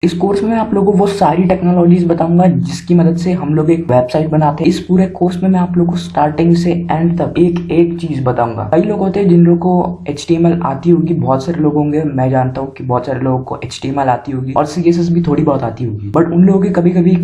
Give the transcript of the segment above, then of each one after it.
इस कोर्स में मैं आप लोगों को वो सारी टेक्नोलॉजीज बताऊंगा जिसकी मदद से हम लोग एक वेबसाइट बनाते हैं। इस पूरे कोर्स में मैं आप लोगों को स्टार्टिंग से एंड तक एक एक चीज बताऊंगा। कई लोग होते हैं जिन लोगों को HTML आती होगी, बहुत सारे लोग होंगे, मैं जानता हूँ कि बहुत सारे लोगों को HTML आती होगी और CSS भी थोड़ी बहुत आती होगी, बट उन लोगों की कभी कभी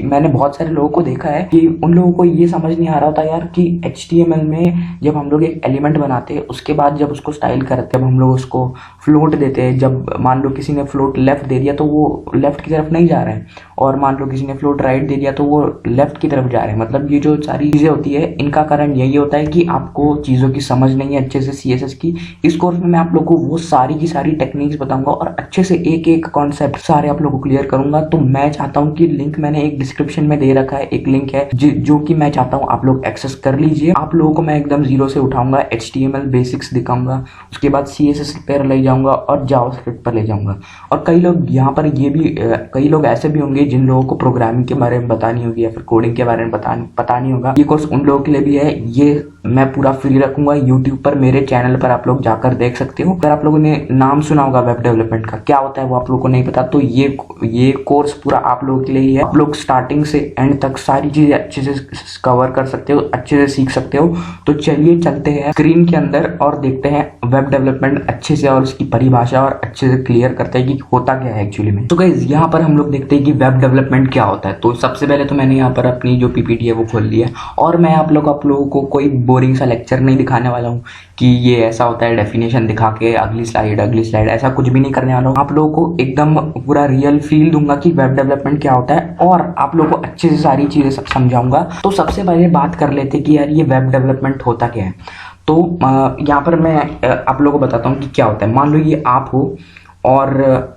मैंने बहुत सारे लोगों को देखा है कि उन लोगों को ये समझ नहीं आ रहा होता यार कि HTML में जब हम लोग एक एलिमेंट बनाते हैं उसके बाद जब उसको स्टाइल करते हैं, हम लोग उसको फ्लोट देते हैं। जब मान लो किसी ने फ्लोट लेफ्ट दे दिया तो वो लेफ्ट की तरफ नहीं जा रहा है, और मान लो किसी ने फ्लोट राइट दे दिया तो वो लेफ्ट की तरफ जा रहे हैं। मतलब ये जो सारी चीजें होती है इनका कारण यही होता है कि आपको चीजों की समझ नहीं है अच्छे से CSS की। इस कोर्स में मैं आप लोगों को वो सारी की सारी टेक्निक्स बताऊंगा और अच्छे से एक एक कॉन्सेप्ट सारे आप लोगों को क्लियर करूंगा। तो मैं चाहता हूँ कि लिंक मैंने एक डिस्क्रिप्शन में दे रखा है, एक लिंक है जो कि मैं चाहता हूँ आप लोग एक्सेस कर लीजिए। आप लोगों को मैं एकदम जीरो से उठाऊंगा, HTML बेसिक्स दिखाऊंगा, उसके बाद CSS पर ले जाऊंगा और जावास्क्रिप्ट पर ले जाऊंगा। और कई लोग यहाँ पर ये भी कई लोग ऐसे भी होंगे जिन लोगों को प्रोग्रामिंग के बारे में बतानी होगी या फिर कोडिंग के बारे में पता नहीं होगा। ये कोर्स उन लोगों के लिए भी है। ये मैं पूरा फ्री रखूंगा यूट्यूब पर, मेरे चैनल पर आप लोग जाकर देख सकते हो। अगर आप लोगों ने नाम सुना होगा वेब डेवलपमेंट का, क्या होता है वो आप लोगों को नहीं पता, तो ये कोर्स पूरा आप लोगों के लिए ही है। आप लोग स्टार्टिंग से एंड तक सारी चीजें अच्छे से कवर कर सकते हो, अच्छे से सीख सकते हो। तो चलिए चलते हैं स्क्रीन के अंदर और देखते हैं वेब डेवलपमेंट अच्छे से और उसकी परिभाषा और अच्छे से क्लियर करते हैं कि होता क्या है एक्चुअली में। तो गाइस यहाँ पर हम लोग देखते हैं कि वेब डेवलपमेंट क्या होता है। तो सबसे पहले तो मैंने यहाँ पर अपनी जो PPT है वो खोल ली है, और मैं आप लोगों को कोई बोरिंग सा लेक्चर नहीं दिखाने वाला हूँ कि ये ऐसा होता है, डेफिनेशन दिखा के अगली स्लाइड ऐसा कुछ भी नहीं करने वाला हूँ। आप लोगों को एकदम पूरा रियल फील दूंगा कि वेब डेवलपमेंट क्या होता है, और आप लोगों को अच्छे से सारी चीजें समझाऊंगा। तो सबसे पहले बात कर लेते हैं कि यार ये वेब डेवलपमेंट होता क्या है। तो यहाँ पर मैं आप लोगों को बताता हूँ कि क्या होता है। मान लो ये आप हो और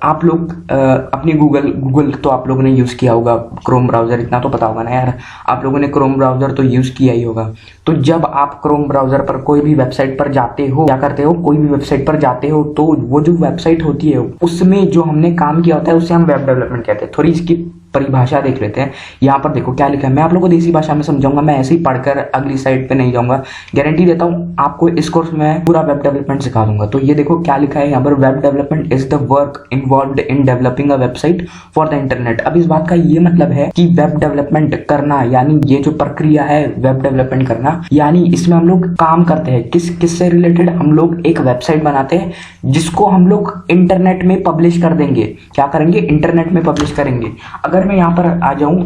आप लोग अपनी गूगल तो आप लोगों ने यूज़ किया होगा, क्रोम ब्राउज़र, इतना तो पता होगा ना यार, आप लोगों ने क्रोम ब्राउज़र तो यूज़ किया ही होगा। तो जब आप क्रोम ब्राउज़र पर कोई भी वेबसाइट पर जाते हो, क्या करते हो, कोई भी वेबसाइट पर जाते हो, तो वो जो वेबसाइट होती है उसमें जो हमने काम किया होता है उसे हम वेब डेवलपमेंट कहते हैं। थोड़ी इसकी परिभाषा देख लेते हैं। यहाँ पर देखो क्या लिखा है, मैं आप लोगों को देसी भाषा में समझाऊंगा, मैं ऐसे ही पढ़कर अगली साइड पे नहीं जाऊंगा। गारंटी देता हूँ आपको इस कोर्स में पूरा वेब डेवलपमेंट सिखा दूंगा। तो ये देखो क्या लिखा है यहाँ पर, web development is the work involved in developing a website for the internet. अब इस बात का ये मतलब है कि वेब डेवलपमेंट करना, यानी ये जो प्रक्रिया है वेब डेवलपमेंट करना, यानी इसमें हम लोग काम करते हैं किससे रिलेटेड, हम लोग एक वेबसाइट बनाते हैं जिसको हम लोग इंटरनेट में पब्लिश कर देंगे। क्या करेंगे, इंटरनेट में पब्लिश करेंगे। अगर मैं यहाँ पर आ जाऊँ,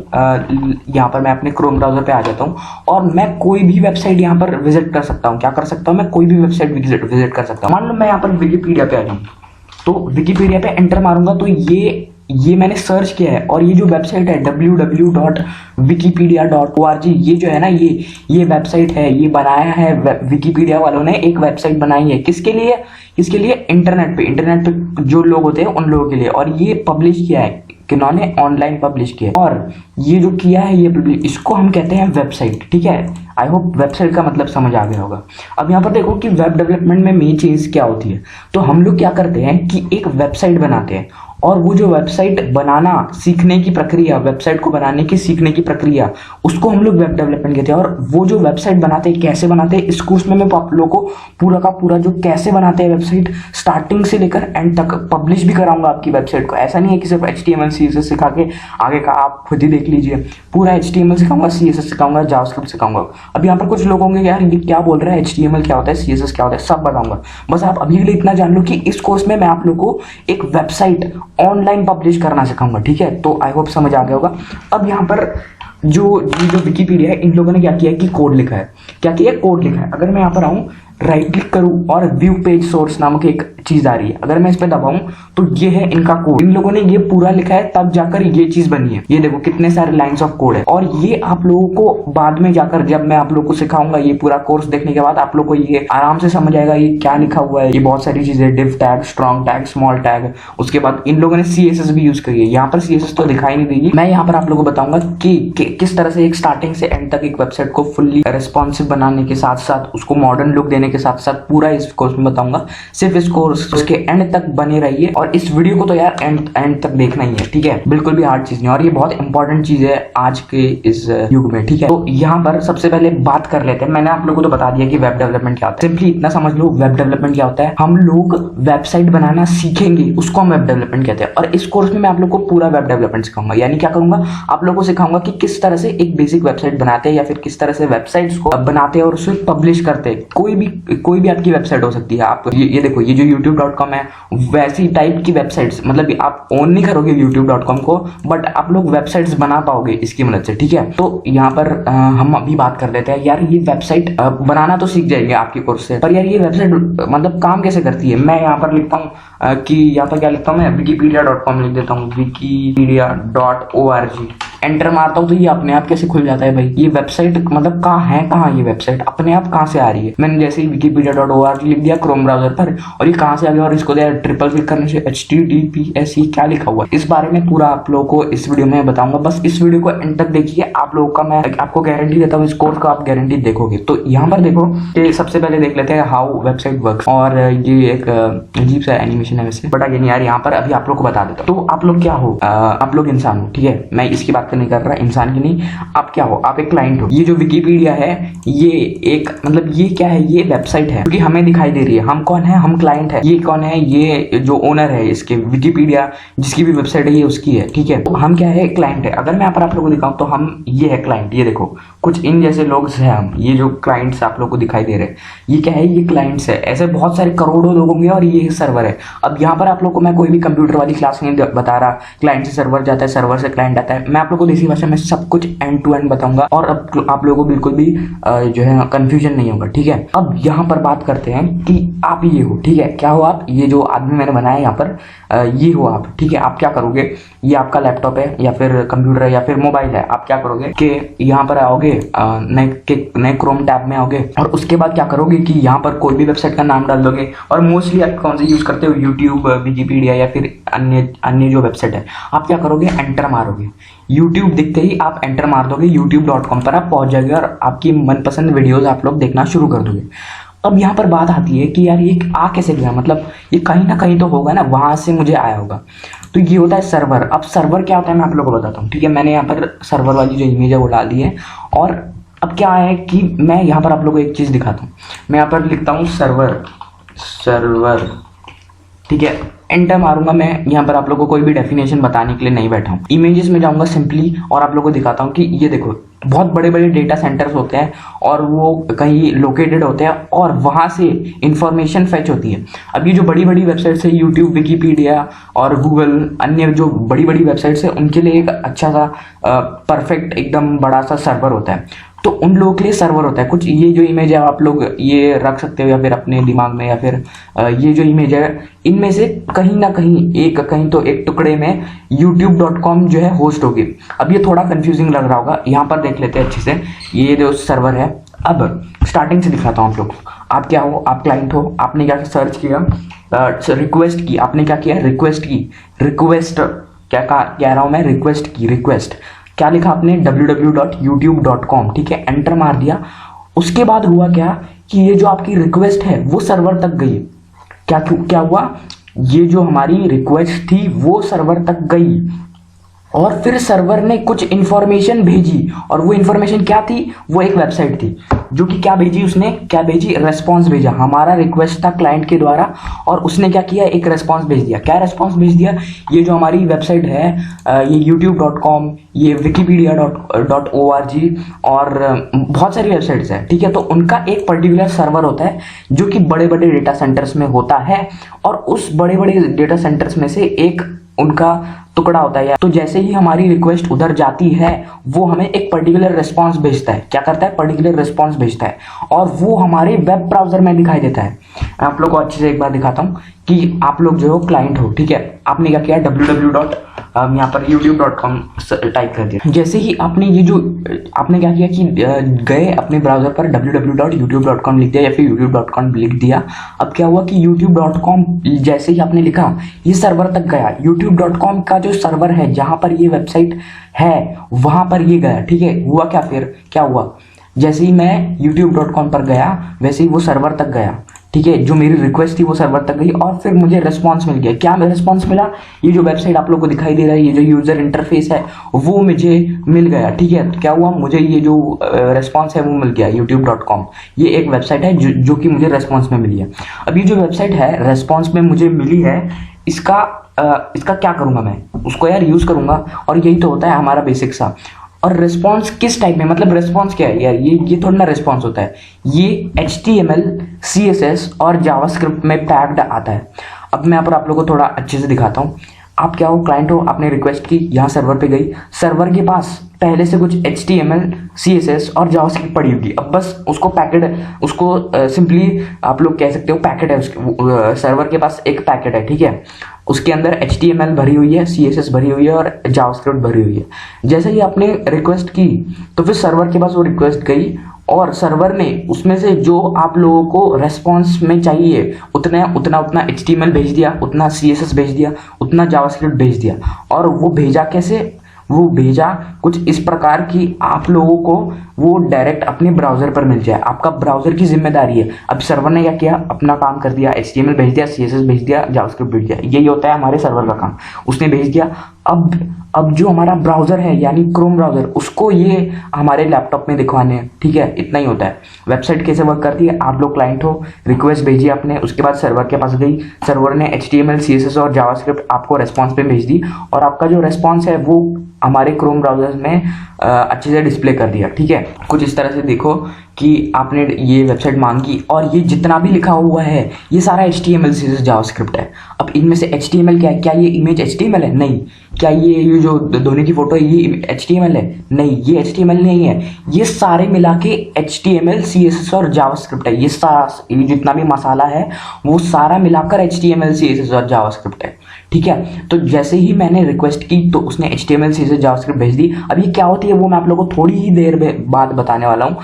यहाँ पर मैं अपने क्रोम ब्राउजर पे आ जाता हूँ और मैं कोई भी वेबसाइट यहाँ पर विजिट कर सकता हूँ। क्या कर सकता हूँ, मैं कोई भी वेबसाइट विजिट कर सकता हूँ। मान लो मैं यहाँ पर विकिपीडिया पे आ जाऊँ, तो विकिपीडिया पे एंटर मारूंगा तो ये मैंने सर्च किया है, और ये जो वेबसाइट है www.wikipedia.org, ये जो है ना, ये वेबसाइट है, ये बनाया है विकिपीडिया वालों ने, एक वेबसाइट बनाई है किसके लिए, इंटरनेट पे जो लोग होते हैं उन लोगों के लिए। और ये पब्लिश किया है किन्होंने, ऑनलाइन पब्लिश किया है, और ये जो किया है ये पब्लिश, इसको हम कहते हैं वेबसाइट। ठीक है, आई होप वेबसाइट का मतलब समझ आ गया होगा। अब यहाँ पर देखो कि वेब डेवलपमेंट में मेन चीज क्या होती है। तो हम लोग क्या करते हैं कि एक वेबसाइट बनाते हैं, और वो जो वेबसाइट बनाना सीखने की प्रक्रिया, वेबसाइट को बनाने की सीखने की प्रक्रिया, उसको हम लोग वेब डेवलपमेंट कहते हैं। और वो जो वेबसाइट बनाते हैं, कैसे बनाते हैं, इस कोर्स में मैं आप लोगों को पूरा का पूरा जो कैसे बनाते हैं वेबसाइट स्टार्टिंग से लेकर एंड तक पब्लिश भी कराऊंगा आपकी वेबसाइट को। ऐसा नहीं है कि सिर्फ HTML CSS सिखा के आगे का आप खुद ही देख लीजिए। पूरा HTML सिखाऊंगा, CSS सिखाऊंगा, जावास्क्रिप्ट सिखाऊंगा। अब यहाँ पर कुछ लोग होंगे यार ये क्या बोल रहा है, HTML क्या होता है, CSS क्या होता है, सब बताऊंगा। बस आप अभी के लिए इतना जान लो कि इस कोर्स में मैं आप लोगों को एक वेबसाइट ऑनलाइन पब्लिश करना सिखाऊंगा। ठीक है, तो आई होप समझ आ गया होगा। अब यहाँ पर जो विकिपीडिया है, इन लोगों ने क्या किया है कि कोड लिखा है। क्या किया है, कोड लिखा है। अगर मैं यहाँ पर आऊँ, राइट क्लिक करूं और व्यू पेज सोर्स नामक एक चीज आ रही है, अगर मैं इस पे दबाऊं तो ये है इनका कोड। इन लोगों ने ये पूरा लिखा है, तब जाकर ये चीज बनी है। ये देखो कितने सारे लाइंस ऑफ कोड है, और ये आप लोगों को बाद में जाकर, जब मैं आप लोगों को सिखाऊंगा, ये पूरा कोर्स देखने के बाद आप लोगों को ये आराम से समझ आएगा ये क्या लिखा हुआ है। ये बहुत सारी चीजें, div tag, strong tag, small tag, उसके बाद इन लोगों ने CSS भी यूज करी है। यहाँ पर CSS तो दिखाई नहीं देगी, मैं यहाँ पर आप लोगों को बताऊंगा कि किस तरह से एक स्टार्टिंग से एंड तक एक वेबसाइट को फुल्ली रेस्पॉन्सिव बनाने के साथ साथ उसको मॉडर्न लुक देने समझने के साथ साथ पूरा इस कोर्स में बताऊंगा। सिर्फ इस कोर्स के एंड तक बने रहिए और इस वीडियो को तो यार एंड तक देखना ही है, ठीक है। बिल्कुल भी हार्ड चीज नहीं, और ये बहुत इंपॉर्टेंट चीज है आज के इस युग में, ठीक है। तो यहाँ पर सबसे पहले बात कर लेते हैं। मैंने आप लोगों को तो बता दिया कि वेब डेवलपमेंट क्या होता है। सिंपली इतना समझ लो वेब डेवलपमेंट क्या होता है। हम लोग वेबसाइट बनाना सीखेंगे, उसको हम वेब डेवलपमेंट कहते हैं। और इस कोर्स में मैं आप लोग को पूरा वेब डेवलपमेंट सिखाऊंगा। यानी क्या करूंगा, आप लोगों को सिखाऊंगा कि किस तरह से एक बेसिक वेबसाइट बनाते हैं या फिर किस तरह से वेबसाइट्स को बनाते हैं और उसे पब्लिश करते हैं। कोई भी आपकी वेबसाइट हो सकती है। आप ये देखो, ये जो youtube.com है वैसी टाइप की वेबसाइट्स, मतलब आप ओन नहीं करोगे youtube.com को, बट आप लोग वेबसाइट्स बना पाओगे इसकी मदद से, ठीक है। तो यहाँ पर हम अभी बात कर लेते हैं। यार ये वेबसाइट बनाना तो सीख जाएंगे आपके कोर्स से, पर यार ये वेबसाइट मतलब काम कैसे करती है। मैं यहाँ पर लिखता हूँ कि यहाँ पर क्या लिखता हूँ, मैं wikipedia.com लिख देता हूँ, wikipedia.org, एंटर मारता हूँ तो ये अपने आप कैसे खुल जाता है भाई। ये वेबसाइट मतलब कहाँ ये वेबसाइट अपने आप कहाँ से आ रही है। मैंने जैसे ही wikipedia.org लिख दिया क्रोम ब्राउजर पर, और ये कहाँ से आ गया, और इसको ट्रिपल क्लिक करने से HTTPS क्या लिखा हुआ है, इस बारे में पूरा आप लोगों को इस वीडियो में बताऊंगा। बस इस वीडियो को एंड तक देखिए, आप लोगों का मैं आपको गारंटी देता हूँ, इस कोर्स को आप गारंटी देखोगे। तो यहाँ पर देखो कि सबसे पहले देख लेते हैं हाउ वेबसाइट वर्क्स, और ये एक अजीब सा एनिमेशन है वैसे, बट अगेन यार यहाँ पर अभी आप लोग को बता देता हूँ। तो आप लोग क्या हो, आप लोग इंसान हो, ठीक है। मैं इसकी बात नहीं कर रहा, इंसान की नहीं। आप क्या हो, आप एक क्लाइंट हो। ये जो विकिपीडिया है ये एक मतलब ये क्या है, ये वेबसाइट है क्योंकि हमें दिखाई दे रही है। हम कौन है, हम क्लाइंट है। ये कौन है, ये जो ओनर है इसके विकिपीडिया जिसकी भी वेबसाइट है ये उसकी है, ठीक है। तो हम क्या है, क्लाइंट है। अगर मैं यहाँ पर आप लोगों को दिखाऊं तो हम ये है क्लाइंट। ये देखो कुछ इन जैसे लोग हैं हम, ये जो क्लाइंट्स आप लोग को दिखाई दे रहे हैं ये क्या है, ये क्लाइंट्स है। ऐसे बहुत सारे करोड़ों लोग होंगे और ये सर्वर है। अब यहाँ पर आप लोग को मैं कोई भी कंप्यूटर वाली क्लास नहीं बता रहा, क्लाइंट से सर्वर जाता है, सर्वर से क्लाइंट आता है। मैं आप लोग को देसी भाषा में सब कुछ एंड टू एंड बताऊंगा और अब आप लोगों को बिल्कुल भी जो है कंफ्यूजन नहीं होगा, ठीक है। अब यहाँ पर बात करते हैं कि आप ये हो, ठीक है। क्या हो आप, ये जो आदमी मैंने बनाया यहाँ पर ये हो आप, ठीक है। आप क्या करोगे, ये आपका लैपटॉप है या फिर कंप्यूटर है या फिर मोबाइल है। आप क्या करोगे कि यहाँ पर आओगे, नए क्रोम टैब में आओगे और उसके बाद क्या करोगे कि यहाँ पर कोई भी वेबसाइट का नाम डाल दोगे। और मोस्टली आप कौन सी यूज करते हो, यूट्यूब, विकिपीडिया या फिर अन्य जो वेबसाइट है। आप क्या करोगे, एंटर मारोगे। यूट्यूब दिखते ही आप एंटर मार दोगे, youtube.com पर आप पहुंच जाओगे और आपकी मनपसंद वीडियोस आप लोग देखना शुरू कर दोगे। अब यहाँ पर बात आती है कि यार ये आ कैसे गया, मतलब ये कहीं ना कहीं तो होगा ना, वहां से मुझे आया होगा। तो ये होता है सर्वर। अब सर्वर क्या होता है मैं आप लोगों को बताता हूँ, ठीक है। मैंने यहाँ पर सर्वर वाली जो इमेज है वो डाल दी है। और अब क्या है कि मैं यहाँ पर आप लोगों को एक चीज दिखाता हूँ। मैं यहाँ पर लिखता हूँ सर्वर, ठीक है। एंटर मारूंगा। मैं यहाँ पर आप लोगों को कोई भी डेफिनेशन बताने के लिए नहीं बैठा हूँ। इमेजेस में जाऊंगा सिंपली और आप लोगों को दिखाता हूँ कि ये देखो बहुत बड़े बड़े डेटा सेंटर्स होते हैं और वो कहीं लोकेटेड होते हैं और वहां से इंफॉर्मेशन फेच होती है। अब ये जो बड़ी बड़ी वेबसाइट्स है, यूट्यूब, विकिपीडिया और गूगल, अन्य जो बड़ी बड़ी वेबसाइट्स है उनके लिए एक अच्छा सा परफेक्ट एकदम बड़ा सा सर्वर होता है। तो उन लोगों के लिए सर्वर होता है। कुछ ये जो इमेज है आप लोग ये रख सकते हो या फिर अपने दिमाग में, या फिर ये जो इमेज है इनमें से कहीं ना कहीं तो एक टुकड़े में youtube.com जो है होस्ट होगी। अब ये थोड़ा कंफ्यूजिंग लग रहा होगा, यहाँ पर देख लेते हैं अच्छे से। ये जो सर्वर है, अब स्टार्टिंग से दिखाता हूँ आप लोग। आप क्या हो, आप क्लाइंट हो। आपने क्या सर्च किया, रिक्वेस्ट की। आपने क्या किया, रिक्वेस्ट की। रिक्वेस्ट क्या कह रहा हूँ मैं, रिक्वेस्ट की। रिक्वेस्ट क्या लिखा आपने, www.youtube.com, ठीक है। एंटर मार दिया। उसके बाद हुआ क्या कि ये जो आपकी रिक्वेस्ट है वो सर्वर तक गई। क्या हुआ, ये जो हमारी रिक्वेस्ट थी वो सर्वर तक गई और फिर सर्वर ने कुछ इंफॉर्मेशन भेजी। और वो इंफॉर्मेशन क्या थी, वो एक वेबसाइट थी जो कि क्या भेजी, उसने क्या भेजी, रेस्पॉन्स भेजा। हमारा रिक्वेस्ट था क्लाइंट के द्वारा और उसने क्या किया, एक रेस्पॉन्स भेज दिया। क्या रेस्पॉन्स भेज दिया, ये जो हमारी वेबसाइट है, ये youtube.com, ये wikipedia.org और बहुत सारी वेबसाइट्स है, ठीक है। तो उनका एक पर्टिकुलर सर्वर होता है जो कि बड़े बड़े डेटा सेंटर्स में होता है और उस बड़े बड़े डेटा सेंटर्स में से एक उनका टुकड़ा होता है। तो जैसे ही हमारी रिक्वेस्ट उधर जाती है वो हमें एक पर्टिकुलर रिस्पांस भेजता है। क्या करता है, पर्टिकुलर रिस्पांस भेजता है और वो हमारे वेब ब्राउजर में दिखाई देता है। आप लोग को अच्छे से एक बार दिखाता हूँ कि आप लोग जो हो क्लाइंट हो, ठीक है। आपने क्या किया, यहाँ पर youtube.com टाइप कर दिया। जैसे ही आपने ये जो आपने क्या किया कि गए अपने ब्राउजर पर www.youtube.com लिख दिया या फिर youtube.com लिख दिया। अब क्या हुआ कि youtube.com जैसे ही आपने लिखा ये सर्वर तक गया। youtube.com का जो सर्वर है जहां पर ये वेबसाइट है वहां पर ये गया, ठीक है। हुआ क्या, फिर क्या हुआ, जैसे ही मैं youtube.com पर गया वैसे ही वो सर्वर तक गया, ठीक है, जो मेरी रिक्वेस्ट थी वो सर्वर तक गई और फिर मुझे रिस्पांस मिल गया। क्या रिस्पांस मिला? ये जो वेबसाइट आप लोग को दिखाई दे रहा है, ये जो यूजर इंटरफेस है वो मुझे मिल गया, ठीक है। तो क्या हुआ, मुझे ये जो रिस्पांस है वो मिल गया youtube.com। ये एक वेबसाइट है जो कि मुझे रिस्पांस में मिली है। अब ये जो वेबसाइट है रिस्पांस में मुझे मिली है, इसका क्या करूंगा मैं? उसको यार यूज करूंगा, और यही तो होता है हमारा बेसिक सा। और रिस्पॉन्स किस टाइप में, मतलब रिस्पॉन्स क्या है यार? ये थोड़ा ना रिस्पॉन्स होता है, ये HTML CSS और जावास्क्रिप्ट में पैक्ड आता है। अब मैं आप लोगों को थोड़ा अच्छे से दिखाता हूँ। आप क्या हो, क्लाइंट हो, आपने रिक्वेस्ट की, यहाँ सर्वर पे गई, सर्वर के पास पहले से कुछ HTML CSS और जावास्क्रिप्ट पड़ी होगी। अब बस उसको सिंपली आप लोग कह सकते हो पैकेट है उसके, सर्वर के पास एक पैकेट है, ठीक है, उसके अंदर HTML भरी हुई है, CSS भरी हुई है और जावास्क्रिप्ट भरी हुई है। जैसे ही आपने रिक्वेस्ट की तो फिर सर्वर के पास वो रिक्वेस्ट गई और सर्वर ने उसमें से जो आप लोगों को रेस्पॉन्स में चाहिए उतना HTML भेज दिया, उतना CSS भेज दिया, उतना जावास्क्रिप्ट भेज दिया। और वो भेजा कैसे? वो भेजा कुछ इस प्रकार की आप लोगों को वो डायरेक्ट अपने ब्राउजर पर मिल जाए। आपका ब्राउजर की जिम्मेदारी है। अब सर्वर ने क्या किया, अपना काम कर दिया, HTML भेज दिया, CSS भेज दिया, जावास्क्रिप्ट भेज दिया। यही होता है हमारे सर्वर का काम, उसने भेज दिया। अब जो हमारा ब्राउजर है यानी क्रोम ब्राउजर, उसको ये हमारे लैपटॉप में दिखवाने हैं, ठीक है, इतना ही होता है। वेबसाइट कैसे वर्क करती है, आप लोग क्लाइंट हो, रिक्वेस्ट भेजी आपने, उसके बाद सर्वर के पास गई, सर्वर ने HTML CSS और जावास्क्रिप्ट आपको रेस्पॉन्स पे भेज दी और आपका जो रेस्पॉन्स है वो हमारे क्रोम ब्राउजर में अच्छे से डिस्प्ले कर दिया, ठीक है। कुछ इस तरह से देखो कि आपने ये वेबसाइट मांगी और ये जितना भी लिखा हुआ है ये सारा HTML CSS जावास्क्रिप्ट है। अब इनमें से HTML क्या है? क्या ये इमेज HTML है? नहीं। क्या ये जो धोनी की फोटो है ये HTML है? नहीं, ये HTMल नहीं है। ये सारे मिला के HTML CSS और जावास्क्रिप्ट है। ये जितना भी मसाला है वो सारा मिलाकर HTML CSS और जावास्क्रिप्ट है, ठीक है। तो जैसे ही मैंने रिक्वेस्ट की तो उसने HTML CSS जावास्क्रिप्ट भेज दी। अब ये क्या होती है वो मैं आप लोगों को थोड़ी ही देर बाद बताने वाला हूँ।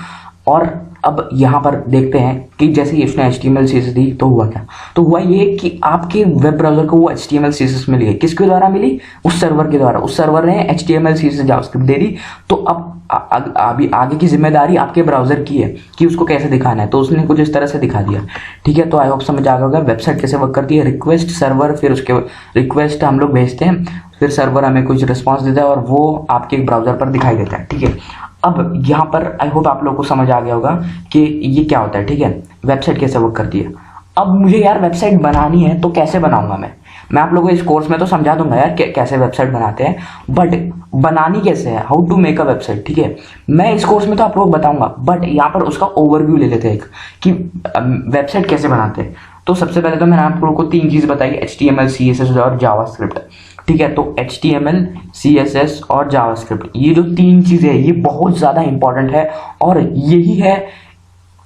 और अब यहाँ पर देखते हैं कि जैसे ही उसने HTML CSS दी तो हुआ क्या? तो हुआ ये कि आपके वेब ब्राउजर को वो HTML CSS मिल गई। किसके द्वारा मिली? उस सर्वर के द्वारा। उस सर्वर ने HTML CSS जावास्क्रिप्ट दे दी। तो अब अभी आगे की जिम्मेदारी आपके ब्राउजर की है कि उसको कैसे दिखाना है। तो उसने कुछ इस तरह से दिखा दिया, ठीक है। तो आई होप समझ आ गया होगा वेबसाइट कैसे वर्क करती है। रिक्वेस्ट सर्वर, फिर उसके रिक्वेस्ट हम लोग भेजते हैं, फिर सर्वर हमें कुछ रिस्पॉन्स देता है और वो आपके ब्राउजर पर दिखाई देता है, ठीक है। अब यहाँ पर आई होप आप लोगों को समझ आ गया होगा कि ये क्या होता है, ठीक है, वेबसाइट कैसे वर्क करती है। अब मुझे यार वेबसाइट बनानी है तो कैसे बनाऊंगा मैं आप लोगों को इस कोर्स में तो समझा दूंगा यार कैसे वेबसाइट बनाते हैं, बट बनानी कैसे है, how to make a website, ठीक है। मैं इस कोर्स में तो आप लोग बताऊंगा, बट यहाँ पर उसका ओवरव्यू ले लेते हैं कि वेबसाइट कैसे बनाते हैं। तो सबसे पहले तो मैंने आप लोगों को 3 चीज़ बताई, HTML CSS और जावास्क्रिप्ट, ठीक है। तो HTML CSS और जावास्क्रिप्ट, ये जो 3 चीज़ें हैं ये बहुत ज़्यादा इंपॉर्टेंट है और यही है,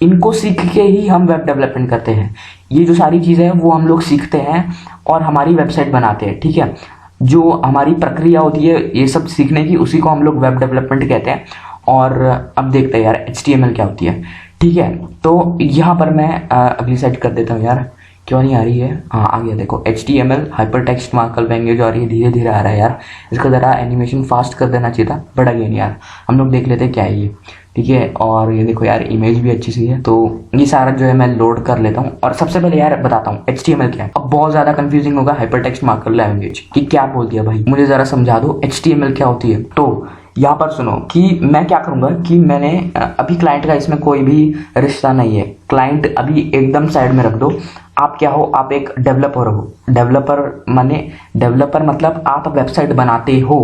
इनको सीख के ही हम वेब डेवलपमेंट करते हैं। ये जो सारी चीज़ें हैं वो हम लोग सीखते हैं और हमारी वेबसाइट बनाते हैं, ठीक है। जो हमारी प्रक्रिया होती है ये सब सीखने की, उसी को हम लोग वेब डेवलपमेंट कहते हैं। और अब देखते हैं यार HTML क्या होती है, ठीक है। तो यहाँ पर मैं अगली साइड कर देता हूँ यार, क्यों नहीं आ रही है? हाँ आ गया, देखो HTML हाइपरटेक्स्ट मार्कअप लैंग्वेज, और ये धीरे धीरे आ रहा है यार। इसका ज़रा एनिमेशन फास्ट कर देना चाहिए था, बड़ा ये नहीं यार। हम लोग देख लेते हैं क्या है ये, ठीक है। और ये देखो यार इमेज भी अच्छी सी है। तो ये सारा जो है मैं लोड कर लेता हूँ और सबसे पहले यार बताता हूँ HTML क्या है। अब बहुत ज़्यादा कंफ्यूजिंग होगा हाइपरटेक्स्ट मार्कअप लैंग्वेज कि क्या बोल दिया भाई, मुझे ज़रा समझा दो HTML क्या होती है। तो यहाँ पर सुनो कि मैं क्या करूँगा कि मैंने अभी क्लाइंट का इसमें कोई भी रिश्ता नहीं है, क्लाइंट अभी एकदम साइड में रख दो। आप क्या हो, आप एक डेवलपर हो। डेवलपर मतलब आप वेबसाइट बनाते हो।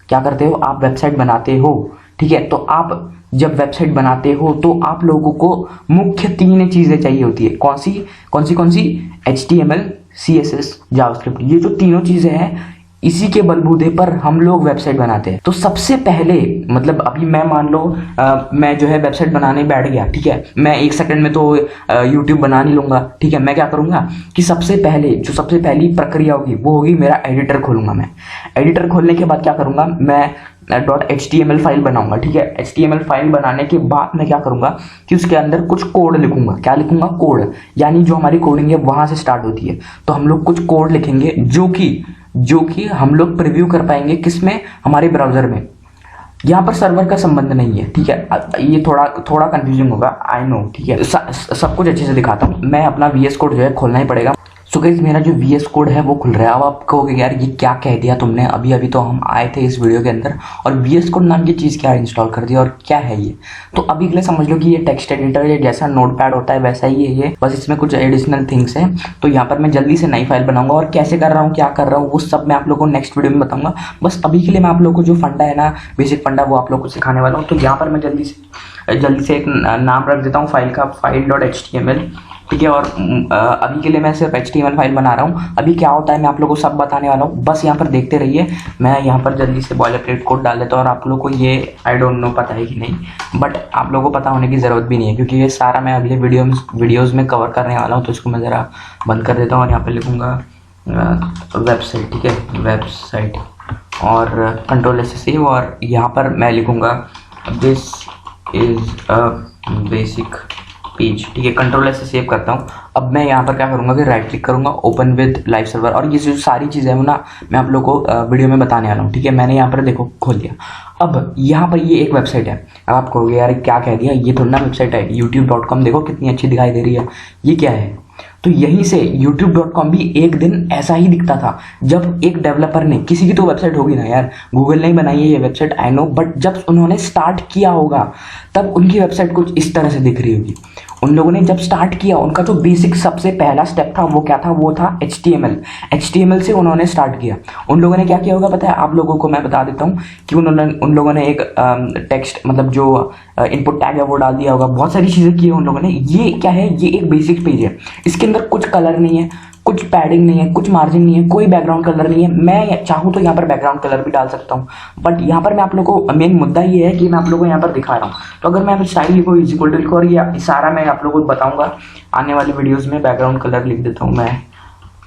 क्या करते हो? आप वेबसाइट बनाते हो, ठीक है। तो आप जब वेबसाइट बनाते हो तो आप लोगों को मुख्य 3 चीज़ें चाहिए होती है। कौन सी? HTML CSS जावास्क्रिप्ट, ये जो तीनों चीज़ें हैं इसी के बलबूते पर हम लोग वेबसाइट बनाते हैं। तो सबसे पहले मतलब अभी मैं मान लो मैं जो है वेबसाइट बनाने बैठ गया, ठीक है। मैं 1 सेकंड में तो यूट्यूब बना नहीं लूँगा, ठीक है। मैं क्या करूँगा कि सबसे पहली प्रक्रिया होगी वो होगी मेरा एडिटर खोलूँगा। मैं एडिटर खोलने के बाद क्या करूँगा, मैं .html फाइल बनाऊंगा, ठीक है। HTML फाइल बनाने के बाद मैं क्या करूँगा कि उसके अंदर कुछ कोड लिखूंगा। क्या लिखूंगा? कोड, यानी जो हमारी कोडिंग है वहाँ से स्टार्ट होती है। तो हम लोग कुछ कोड लिखेंगे जो कि हम लोग प्रीव्यू कर पाएंगे किसमें? हमारे ब्राउजर में। यहाँ पर सर्वर का संबंध नहीं है, ठीक है। ये थोड़ा कंफ्यूजिंग होगा, आई नो, ठीक है। सब कुछ अच्छे से दिखाता हूँ। मैं अपना VS कोड जो है खोलना ही पड़ेगा। सो गाइस मेरा जो VS कोड है वो खुल रहा है। अब आप कहोगे यार ये क्या कह दिया तुमने, अभी तो हम आए थे इस वीडियो के अंदर और VS कोड नाम की चीज़ क्या इंस्टॉल कर दिया और क्या है ये। तो अभी के लिए समझ लो कि ये टेक्स्ट एडिटर है, जैसा नोटपैड होता है वैसा ही है ये, बस इसमें कुछ एडिशनल थिंग्स हैं। तो यहाँ पर मैं जल्दी से नई फाइल बनाऊंगा और कैसे कर रहा हूँ, क्या कर रहा हूँ, वो सब मैं आप लोगों को नेक्स्ट वीडियो में बताऊंगा। बस अभी के लिए मैं आप लोगों को जो फंडा है ना, बेसिक फंडा, वो आप लोगों को सिखाने वाला हूँ। तो यहाँ पर मैं जल्दी से एक नाम रख देता हूँ फाइल का, file.html, ठीक है। और अभी के लिए मैं सिर्फ HTML फाइल बना रहा हूँ। अभी क्या होता है मैं आप लोगों को सब बताने वाला हूँ, बस यहाँ पर देखते रहिए। मैं यहाँ पर जल्दी से बॉयलरप्लेट कोड डाल देता हूँ और आप लोगों को ये आई डोंट नो पता है कि नहीं, बट आप लोगों को पता होने की ज़रूरत भी नहीं है क्योंकि ये सारा मैं अगले वीडियोज़ में कवर करने वाला हूँ। तो इसको मैं ज़रा बंद कर देता हूँ और यहाँ पर लिखूँगा वेबसाइट, ठीक है, वेबसाइट, और कंट्रोल से सेव, और यहाँ पर मैं लिखूँगा this is a basic page, ठीक है। कंट्रोल से सेव करता हूँ। अब मैं यहाँ पर क्या करूँगा कि राइट क्लिक करूँगा, ओपन विद लाइव सर्वर, और ये जो सारी चीज़ें हैं ना मैं आप लोगों को वीडियो में बताने वाला हूँ, ठीक है। मैंने यहाँ पर देखो खोल दिया। अब यहाँ पर ये एक वेबसाइट है। अब आप कहोगे यार क्या कह दिया, ये थोड़ा ना वेबसाइट है, youtube.com देखो कितनी अच्छी दिखाई दे रही है, ये क्या है। तो यहीं से youtube.com भी एक दिन ऐसा ही दिखता था जब एक डेवलपर ने, किसी की तो वेबसाइट होगी ना यार, गूगल ने ही बनाई है ये वेबसाइट, आई नो, बट जब उन्होंने स्टार्ट किया होगा तब उनकी वेबसाइट कुछ इस तरह से दिख रही होगी। उन लोगों ने जब स्टार्ट किया, उनका जो बेसिक सबसे पहला स्टेप था वो क्या था, वो था HTML से उन्होंने स्टार्ट किया। उन लोगों ने क्या किया होगा पता है आप लोगों को, मैं बता देता हूँ कि उन लोगों ने एक टेक्स्ट, मतलब जो इनपुट टैग है वो डाल दिया होगा, बहुत सारी चीज़ें की है उन लोगों ने। ये क्या है, ये एक बेसिक पेज है, इसके अंदर कुछ कलर नहीं है, कुछ पैडिंग नहीं है, कुछ मार्जिन नहीं है, कोई बैकग्राउंड कलर नहीं है। मैं चाहूँ तो यहाँ पर बैकग्राउंड कलर भी डाल सकता हूँ, बट यहाँ पर मैं आप लोगों को, मेन मुद्दा ये है कि मैं आप लोगों को यहाँ पर दिखा रहा हूँ। तो अगर मैं स्टाइल लिखो, इक्वल टू लिखो, और ये सारा मैं आप लोगों को बताऊँगा आने वाले वीडियोज़ में। बैकग्राउंड कलर लिख देता हूँ मैं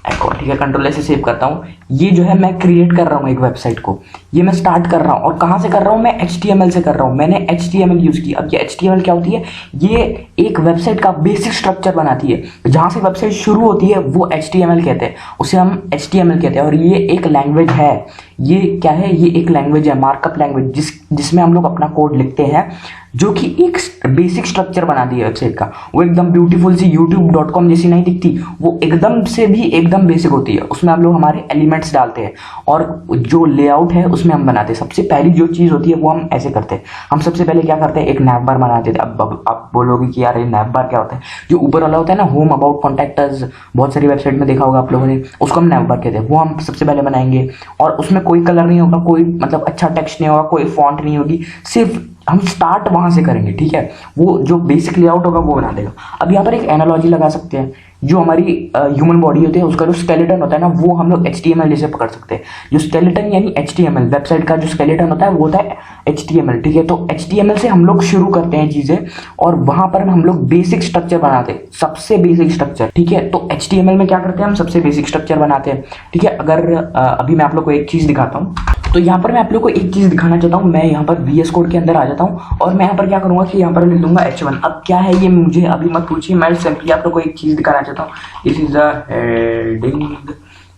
एको, ठीक है। कंट्रोल से सेव करता हूँ। ये जो है मैं क्रिएट कर रहा हूँ एक वेबसाइट को, ये मैं स्टार्ट कर रहा हूँ, और कहाँ से कर रहा हूँ, मैं HTML से कर रहा हूँ। मैंने HTML यूज़ की। अब ये HTML क्या होती है, ये एक वेबसाइट का बेसिक स्ट्रक्चर बनाती है। जहाँ से वेबसाइट शुरू होती है वो HTML कहते हैं, उसे हम HTML कहते हैं। और ये एक लैंग्वेज है, ये क्या है, ये एक लैंग्वेज है, मार्कअप लैंग्वेज, जिसमें हम लोग अपना कोड लिखते हैं, जो कि एक बेसिक स्ट्रक्चर बनाती है वेबसाइट का। वो एकदम ब्यूटीफुल सी youtube.com जैसी नहीं दिखती, वो एकदम से भी एकदम बेसिक होती है। उसमें हम लोग हमारे एलिमेंट्स डालते हैं और जो लेआउट है उसमें हम बनाते हैं। सबसे पहली जो चीज़ होती है वो हम ऐसे करते हैं, हम सबसे पहले क्या करते हैं, एक नैव बार बनाते थे। अब आप बोलोगे कि यार ये नैव बार क्या होता है, जो ऊपर वाला होता है ना, होम, अबाउट, कॉन्टैक्टर्स, बहुत सारी वेबसाइट में देखा होगा आप लोगों ने, उसको हम नैव बार कहते हैं। वो हम सबसे पहले बनाएंगे और उसमें कोई कलर नहीं होगा, कोई मतलब अच्छा टेक्स्ट नहीं होगा, कोई फॉन्ट नहीं होगी, सिर्फ हम स्टार्ट वहां से करेंगे, ठीक है। वो जो बेसिक लेआउट होगा वो बना देगा। अब यहाँ पर एक एनालॉजी लगा सकते हैं, जो हमारी ह्यूमन बॉडी होती है उसका जो स्केलेटन होता है ना, वो हम लोग HTML जैसे पकड़ सकते हैं। जो स्केलेटन यानी HTML, वेबसाइट का जो स्केलेटन होता है वो होता है HTML, ठीक है। तो HTML से हम लोग शुरू करते हैं चीज़ें और वहां पर हम लोग बेसिक स्ट्रक्चर बनाते हैं, सबसे बेसिक स्ट्रक्चर, ठीक है। तो HTML में क्या करते हैं, हम सबसे बेसिक स्ट्रक्चर बनाते हैं, ठीक है। अगर अभी मैं आप लोग को एक चीज़ दिखाता हूँ, तो यहाँ पर मैं आप लोग को एक चीज़ दिखाना चाहता हूँ। मैं यहाँ पर VS कोड के अंदर आ जाता हूँ और मैं यहाँ पर क्या करूँगा कि यहाँ पर लिख दूंगा H1। अब क्या है ये मुझे अभी मत पूछिए, मैं सिंपली आप लोग को एक चीज़ दिखाना चाहता हूँ। दिस इज द हेडिंग,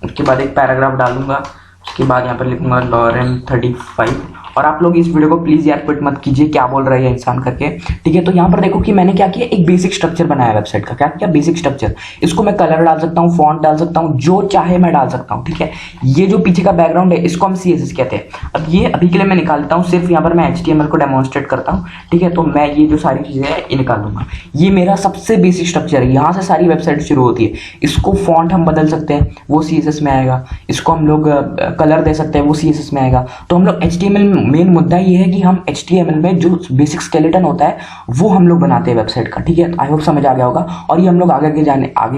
उसके बाद एक पैराग्राफ डालूंगा, उसके बाद यहाँ पर लिखूंगा लॉरेन 35। और आप लोग इस वीडियो को प्लीज़ यार क्विट मत कीजिए, क्या बोल रहा है इंसान करके, ठीक है। तो यहाँ पर देखो कि मैंने क्या किया, एक बेसिक स्ट्रक्चर बनाया वेबसाइट का। क्या किया, बेसिक स्ट्रक्चर। इसको मैं कलर डाल सकता हूँ, फॉन्ट डाल सकता हूँ, जो चाहे मैं डाल सकता हूँ, ठीक है। ये जो पीछे का बैकग्राउंड है इसको हम CSS कहते हैं। अब ये अभी के लिए मैं निकाल देता हूँ, सिर्फ यहाँ पर मैं HTML को डेमोन्स्ट्रेट करता हूँ, ठीक है। तो मैं ये जो सारी चीज़ें हैं ये निकाल दूंगा। ये मेरा सबसे बेसिक स्ट्रक्चर है, यहाँ से सारी वेबसाइट शुरू होती है। इसको फॉन्ट हम बदल सकते हैं, वो CSS में आएगा। इसको हम लोग कलर दे सकते हैं, वो CSS में आएगा। तो हम लोग HTML, मेन मुद्दा ये है कि हम HTML में जो बेसिक स्केलेटन होता है वो हम लोग बनाते हैं वेबसाइट का, ठीक है। आई होप समझ आ गया होगा और ये हम लोग आगे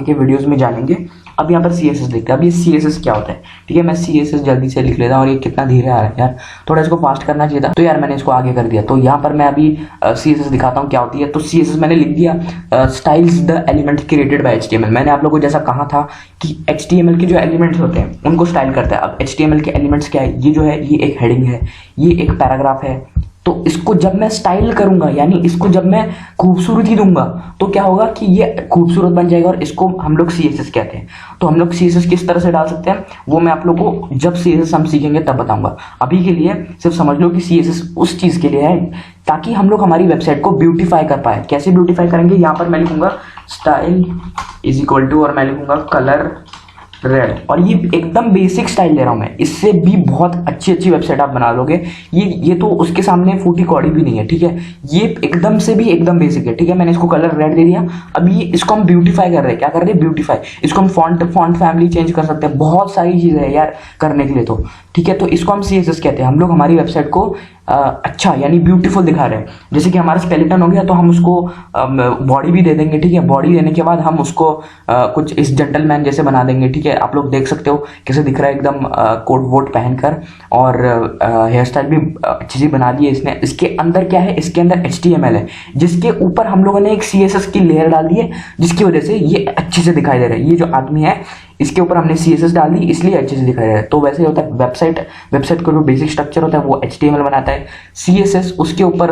के वीडियोस में जानेंगे। अब यहाँ पर CSS लिखते हैं। अब ये CSS क्या होता है, ठीक है। मैं CSS जल्दी से लिख लेता हूँ, और ये कितना धीरे आ रहा है यार, थोड़ा इसको फास्ट करना चाहिए था, तो यार मैंने इसको आगे कर दिया। तो यहाँ पर मैं अभी CSS दिखाता हूँ क्या होती है। तो CSS मैंने लिख दिया, styles the element created by HTML। मैंने आप लोगों को जैसा कहा था कि HTMल के जो एलिमेंट्स होते हैं उनको स्टाइल करता है। अब HTML के एलिमेंट्स क्या है, ये जो है ये एक हेडिंग है, ये एक पैराग्राफ है, तो इसको जब मैं स्टाइल करूंगा, यानी इसको जब मैं खूबसूरती दूंगा, तो क्या होगा कि ये खूबसूरत बन जाएगा, और इसको हम लोग CSS कहते हैं। तो हम लोग CSS किस तरह से डाल सकते हैं वो मैं आप लोगों को जब CSS हम सीखेंगे तब बताऊंगा। अभी के लिए सिर्फ समझ लो कि CSS उस चीज के लिए है ताकि हम लोग हमारी वेबसाइट को ब्यूटीफाई कर पाए। कैसे ब्यूटीफाई करेंगे, यहाँ पर मैं लिखूंगा स्टाइल इज इक्वल टू, और मैं लिखूंगा कलर रेड, और ये एकदम बेसिक स्टाइल ले रहा हूं मैं, इससे भी बहुत अच्छी अच्छी वेबसाइट आप बना लोगे। ये तो उसके सामने फूटी कौड़ी भी नहीं है, ठीक है। ये एकदम से भी एकदम बेसिक है, ठीक है। मैंने इसको कलर रेड दे दिया। अभी इसको हम ब्यूटीफाई कर रहे हैं, क्या कर रहे हैं, ब्यूटीफाई। इसको हम फॉन्ट फैमिली चेंज कर सकते हैं, बहुत सारी चीजें हैं यार करने के लिए, तो ठीक है। तो इसको हम CSS कहते हैं। हम लोग हमारी वेबसाइट को अच्छा यानी ब्यूटीफुल दिखा रहे हैं। जैसे कि हमारा स्केलेटन हो गया तो हम उसको बॉडी भी दे देंगे, ठीक है। बॉडी देने के बाद हम उसको कुछ इस जेंटलमैन जैसे बना देंगे, ठीक है। आप लोग देख सकते हो कैसे दिख रहा है, एकदम कोट वोट पहनकर, और हेयर स्टाइल भी अच्छी सी बना दी है इसने। इसके अंदर क्या है, इसके अंदर HTML है, जिसके ऊपर हम लोगों ने एक CSS की लेयर डाल दी है, जिसकी वजह से ये अच्छे से दिखाई दे रहा है। ये जो आदमी है इसके ऊपर हमने CSS डाल दी, इसलिए अच्छे से दिखाई दे रहा है। तो वैसे होता है वेबसाइट का जो बेसिक स्ट्रक्चर होता है वो HTML बनाता है, CSS उसके ऊपर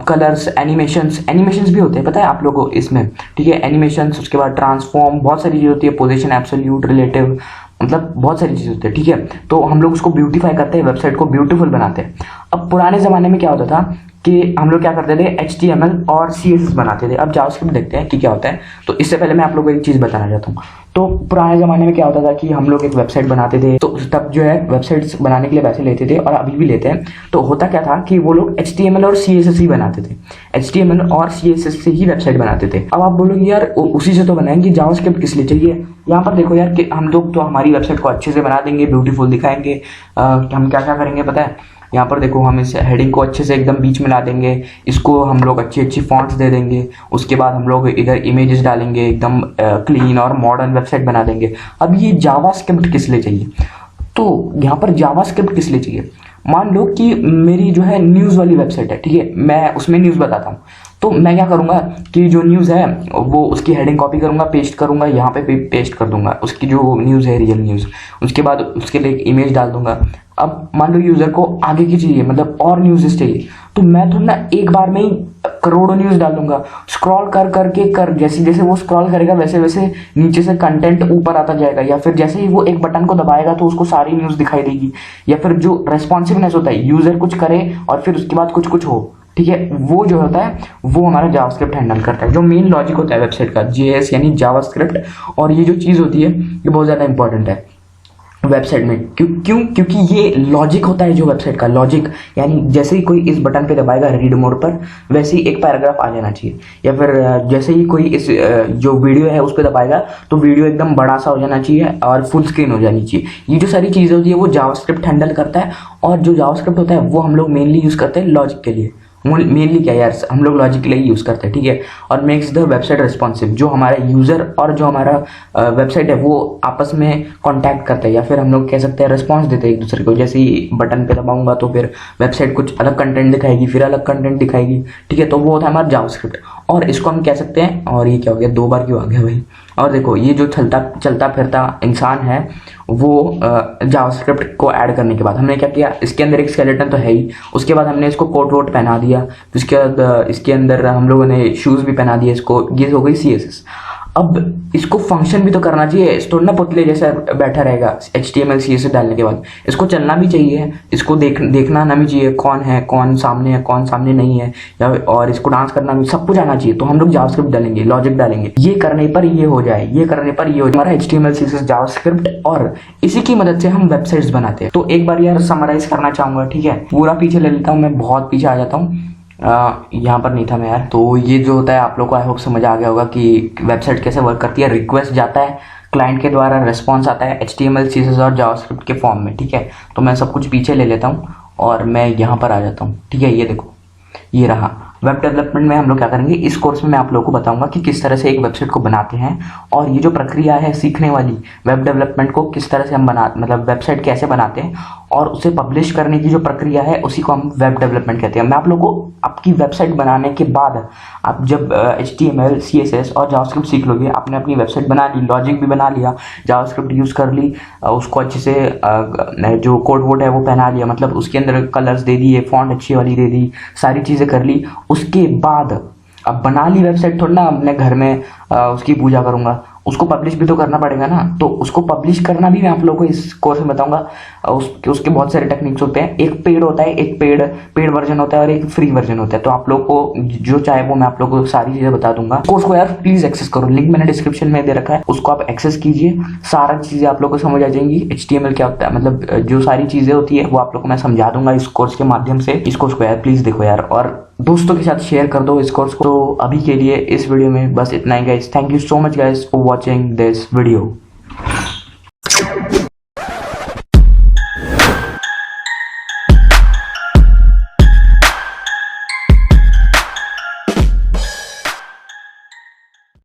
कलर्स, एनिमेशंस भी होते हैं, पता है आप लोगों को इसमें, ठीक है। एनिमेशंस, उसके बाद ट्रांसफॉर्म, बहुत सारी चीज़ होती है, पोजीशन, एब्सोल्यूट, रिलेटिव, मतलब बहुत सारी चीज़ होती है, ठीक है। तो हम लोग उसको ब्यूटीफाई करते हैं, वेबसाइट को ब्यूटीफुल बनाते हैं। अब पुराने ज़माने में क्या होता था कि हम लोग क्या करते थे, HTML और CSS बनाते थे। अब जावास्क्रिप्ट देखते हैं कि क्या होता है। तो इससे पहले मैं आप लोगों को एक चीज़ बताना चाहता हूँ। तो पुराने ज़माने में क्या होता था कि हम लोग एक वेबसाइट बनाते थे, तो तब जो है वेबसाइट्स बनाने के लिए पैसे लेते थे, और अभी भी लेते हैं। तो होता क्या था कि वो लोग HTML और CSS ही बनाते थे, HTML और CSS से ही वेबसाइट बनाते थे। अब आप बोलोगे यार उसी से तो बनाएंगे, जावास्क्रिप्ट किस लिए चाहिए। यहाँ पर देखो यार कि हम लोग तो हमारी वेबसाइट को अच्छे से बना देंगे, ब्यूटीफुल दिखाएंगे। हम क्या क्या करेंगे पता है, यहाँ पर देखो हम इस हेडिंग को अच्छे से एकदम बीच में ला देंगे, इसको हम लोग अच्छी अच्छी फॉन्ट्स दे देंगे, उसके बाद हम लोग इधर इमेजेस डालेंगे, एकदम क्लीन और मॉडर्न वेबसाइट बना देंगे। अब ये जावास्क्रिप्ट किस लिए चाहिए, तो यहाँ पर जावास्क्रिप्ट किस लिए चाहिए, मान लो कि मेरी जो है न्यूज़ वाली वेबसाइट है, ठीक है, मैं उसमें न्यूज़ बताता हूँ। तो मैं क्या करूँगा कि जो न्यूज़ है वो उसकी हेडिंग कॉपी करूँगा, पेस्ट करूँगा, यहाँ पे पेस्ट कर दूंगा उसकी जो न्यूज़ है, रियल न्यूज़। उसके बाद उसके लिए एक इमेज डाल दूंगा। अब मान लो यूज़र को आगे की चाहिए, मतलब और न्यूज़ चाहिए, तो मैं तो ना एक बार में ही करोड़ों न्यूज़ डाल दूंगा, स्क्रॉल कर जैसे जैसे वो स्क्रॉल करेगा वैसे वैसे नीचे से कंटेंट ऊपर आता जाएगा, या फिर जैसे ही वो एक बटन को दबाएगा तो उसको सारी न्यूज़ दिखाई देगी। या फिर जो रेस्पॉन्सिवनेस होता है, यूज़र कुछ करे और फिर उसके बाद कुछ हो, ठीक है, वो जो होता है वो हमारा जावास्क्रिप्ट हैंडल करता है। जो मेन लॉजिक होता है वेबसाइट का, JS यानी जावास्क्रिप्ट। और ये जो चीज़ होती है ये बहुत ज़्यादा इंपॉर्टेंट है वेबसाइट में। क्योंकि ये लॉजिक होता है जो वेबसाइट का लॉजिक, यानी जैसे ही कोई इस बटन पे दबाएगा रीड मोड पर, वैसे ही एक पैराग्राफ आ जाना चाहिए। या फिर जैसे ही कोई इस जो वीडियो है उस पर दबाएगा तो वीडियो एकदम बड़ा सा हो जाना चाहिए और फुल स्क्रीन हो जानी चाहिए। ये जो सारी चीज़ें होती है वो जावास्क्रिप्ट हैंडल करता है। और जो जावास्क्रिप्ट होता है वो हम लोग मेनली यूज़ करते हैं लॉजिक के लिए। मेनली क्या यार, हम लोग लॉजिक के लिए यूज़ करते हैं, ठीक है। और मेक्स द वेबसाइट रिस्पॉन्सिव, जो हमारा यूज़र और जो हमारा वेबसाइट है वो आपस में कांटेक्ट करते हैं, या फिर हम लोग कह सकते हैं रिस्पॉन्स देते हैं एक दूसरे को। जैसे ही बटन पे दबाऊंगा तो फिर वेबसाइट कुछ अलग कंटेंट दिखाएगी, फिर अलग कंटेंट दिखाएगी, ठीक है। तो वो होता है हमारा जावास्क्रिप्ट। और इसको हम कह सकते हैं, और ये क्या हो गया, 2 बार क्यों आ गया भाई। और देखो ये जो चलता फिरता इंसान है वो जावास्क्रिप्ट को ऐड करने के बाद हमने क्या किया, इसके अंदर एक स्केलेटन तो है ही, उसके बाद हमने इसको कोट वोट पहना दिया, उसके बाद इसके अंदर हम लोगों ने शूज़ भी पहना दिए इसको। ये हो गई CSS। अब इसको फंक्शन भी तो करना चाहिए, इस तो ना पुतले जैसा बैठा रहेगा HTML CSS डालने के बाद। इसको चलना भी चाहिए, इसको देखना आना भी चाहिए, कौन है, कौन सामने है, कौन सामने नहीं है, या और इसको डांस करना भी, सब कुछ आना चाहिए। तो हम लोग जावास्क्रिप्ट डालेंगे, लॉजिक डालेंगे, ये करने पर ये हो जाए, ये करने पर ये हो जाए हमारा HTML CSS जावास्क्रिप्ट। और इसी की मदद से हम वेबसाइट्स बनाते हैं। तो एक बार यार समराइज करना चाहूंगा, ठीक है, पूरा पीछे ले लेता हूँ, मैं बहुत पीछे आ जाता हूँ, यहाँ पर नहीं था मैं यार। तो ये जो होता है आप लोग को आई होप समझ आ गया होगा कि वेबसाइट कैसे वर्क करती है। रिक्वेस्ट जाता है क्लाइंट के द्वारा, रिस्पॉन्स आता है HTML CSS और जावास्क्रिप्ट के फॉर्म में, ठीक है। तो मैं सब कुछ पीछे ले लेता हूँ और मैं यहाँ पर आ जाता हूँ, ठीक है। ये देखो ये रहा, वेब डेवलपमेंट में हम लोग क्या करेंगे, इस कोर्स में मैं आप लोगों को बताऊंगा कि किस तरह से एक वेबसाइट को बनाते हैं, और ये जो प्रक्रिया है सीखने वाली वेब डेवलपमेंट को किस तरह से हम मतलब वेबसाइट कैसे बनाते हैं और उसे पब्लिश करने की जो प्रक्रिया है उसी को हम वेब डेवलपमेंट कहते हैं। मैं आप लोगों को आपकी वेबसाइट बनाने के बाद आप जब HTML, CSS और जावास्क्रिप्ट सीख लोगे, आपने अपनी वेबसाइट बना ली, लॉजिक भी बना लिया, जावास्क्रिप्ट यूज़ कर ली, उसको अच्छे से जो कोड वोड है वो पहना लिया, मतलब उसके अंदर कलर्स दे दिए, फॉन्ट अच्छी वाली दे दी, सारी चीज़ें कर ली, उसके बाद अब बना ली वेबसाइट, थोड़ा ना अपने घर में उसकी पूजा करूंगा, उसको पब्लिश भी तो करना पड़ेगा ना। तो उसको पब्लिश करना भी मैं आप लोगों को इस कोर्स में बताऊंगा। उसके बहुत सारे टेक्निक्स होते हैं, एक पेड होता है, एक पेड वर्जन होता है और एक फ्री वर्जन होता है। तो आप लोग को जो चाहे वो मैं आप लोगों को सारी चीजें बता दूंगा। कोर्स को यार प्लीज एक्सेस करो, लिंक मैंने डिस्क्रिप्शन में दे रखा है, उसको आप एक्सेस कीजिए, सारा चीजें आप लोग को समझ आ जाएंगी। HTML क्या होता है, मतलब जो सारी चीजें होती है वो आप लोग को मैं समझा दूंगा इस कोर्स के माध्यम से। इस कोर्स को यार प्लीज देखो यार, और दोस्तों के साथ शेयर कर दो इस कोर्स को। तो अभी के लिए इस वीडियो में बस इतना ही guys. Thank you so much guys for watching this video.